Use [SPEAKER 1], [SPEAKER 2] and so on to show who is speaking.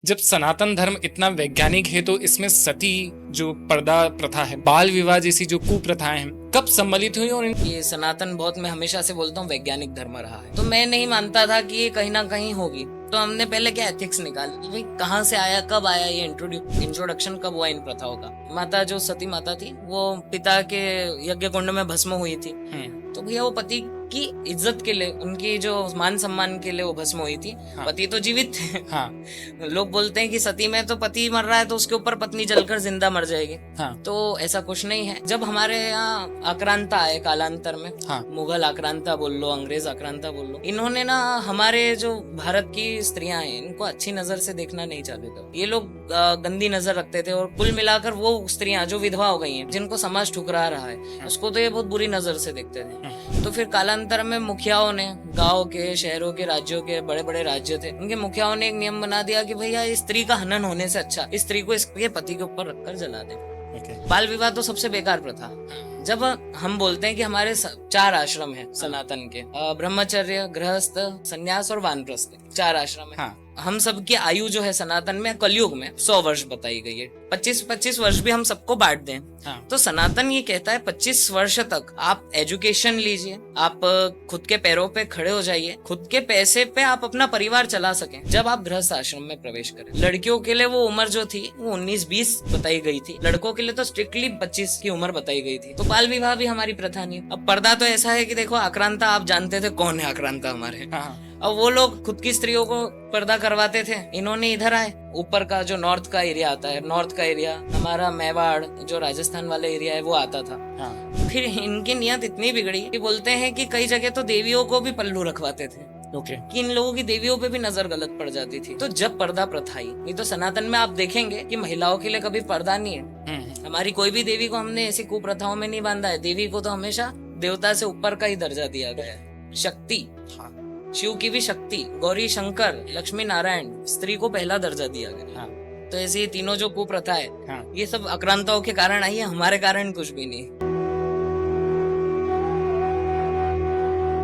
[SPEAKER 1] जब सनातन धर्म इतना वैज्ञानिक है तो इसमें सती जो पर्दा प्रथा है, बाल विवाह जैसी जो कुप्रथाएं हैं, कब सम्मिलित हुई? और
[SPEAKER 2] ये सनातन बहुत, मैं हमेशा से बोलता हूँ, वैज्ञानिक धर्म रहा है। तो मैं नहीं मानता था कि ये कहीं ना कहीं होगी। तो हमने पहले क्या एथिक्स निकाली कि भाई कहाँ से आया, कब आया, ये इंट्रोडक्शन कब हुआ इन प्रथाओं का। माता जो सती माता थी वो पिता के यज्ञ कुंड में भस्म हुई थी। तो भैया वो पति की इज्जत के लिए, उनकी जो मान सम्मान के लिए वो भस्म हुई थी।
[SPEAKER 1] हाँ।
[SPEAKER 2] पति तो जीवित थे।
[SPEAKER 1] हाँ।
[SPEAKER 2] लोग बोलते हैं कि सती में तो पति मर रहा है तो उसके ऊपर पत्नी जलकर जिंदा मर जाएगी।
[SPEAKER 1] हाँ।
[SPEAKER 2] तो ऐसा कुछ नहीं है। जब हमारे यहाँ आक्रांता आए कालांतर में,
[SPEAKER 1] हाँ।
[SPEAKER 2] मुगल आक्रांता बोल लो, अंग्रेज आक्रांता बोल लो, इन्होंने ना हमारे जो भारत की स्त्रियां हैं इनको अच्छी नजर से देखना नहीं चाहते थे। ये लोग गंदी नजर रखते थे। और कुल मिलाकर वो स्त्रियां जो विधवा हो गई हैं, जिनको समाज ठुकरा रहा है, उसको तो ये बहुत बुरी नजर से देखते थे। तो फिर कालांतर में मुखियाओं ने, गांव के, शहरों के, राज्यों के, बड़े बड़े राज्य थे, उनके मुखियाओं ने एक नियम बना दिया कि भैया इस स्त्री का हनन होने से अच्छा इस स्त्री को इसके पति के ऊपर रखकर जला दे। बाल विवाह तो सबसे बेकार प्रथा। जब हम बोलते हैं कि हमारे 4 आश्रम हैं सनातन के, ब्रह्मचर्य, गृहस्थ, संन्यास और वानप्रस्थ, 4 आश्रम है।
[SPEAKER 1] हाँ।
[SPEAKER 2] हम सबकी आयु जो है सनातन में कलयुग में 100 वर्ष बताई गई है। 25-25 वर्ष भी हम सबको बांट दें।
[SPEAKER 1] हाँ।
[SPEAKER 2] तो सनातन ये कहता है 25 वर्ष तक आप एजुकेशन लीजिए, आप खुद के पैरों पे खड़े हो जाइए, खुद के पैसे पे आप अपना परिवार चला सकें। जब आप गृहस्थ आश्रम में प्रवेश करें, लड़कियों के लिए वो उम्र जो थी वो 19-20 बताई गई थी, लड़कों के लिए तो स्ट्रिक्टली 25 की उम्र बताई गई थी। तो बाल विवाह भी हमारी प्रथा नहीं। अब पर्दा तो ऐसा है कि देखो, आक्रांता आप जानते थे कौन है आक्रांता हमारे।
[SPEAKER 1] हाँ।
[SPEAKER 2] अब वो लोग खुद की स्त्रियों को पर्दा करवाते थे। इन्होंने इधर आए, ऊपर का जो नॉर्थ का एरिया आता है, नॉर्थ का एरिया हमारा मेवाड़ जो राजस्थान वाले एरिया है वो आता था।
[SPEAKER 1] हाँ।
[SPEAKER 2] फिर इनकी नियत इतनी बिगड़ी कि बोलते हैं कि कई जगह तो देवियों को भी पल्लू रखवाते थे।
[SPEAKER 1] ओके।
[SPEAKER 2] कि इन लोगों की देवियों पे भी नजर गलत पड़ जाती थी। तो जब पर्दा प्रथा आई, नहीं तो सनातन में आप देखेंगे कि महिलाओं के लिए कभी पर्दा नहीं है। हमारी कोई भी देवी को हमने ऐसी कुप्रथाओं में नहीं बांधा है। देवी को तो हमेशा देवता से ऊपर का ही दर्जा दिया गया है। शक्ति, शिव की भी शक्ति, गौरी शंकर, लक्ष्मी नारायण, स्त्री को पहला दर्जा दिया गया।
[SPEAKER 1] हाँ।
[SPEAKER 2] तो ऐसे ये तीनों जो कुप्रथा है,
[SPEAKER 1] हाँ।
[SPEAKER 2] ये सब आक्रांताओं के कारण आई है, हमारे कारण कुछ भी नहीं।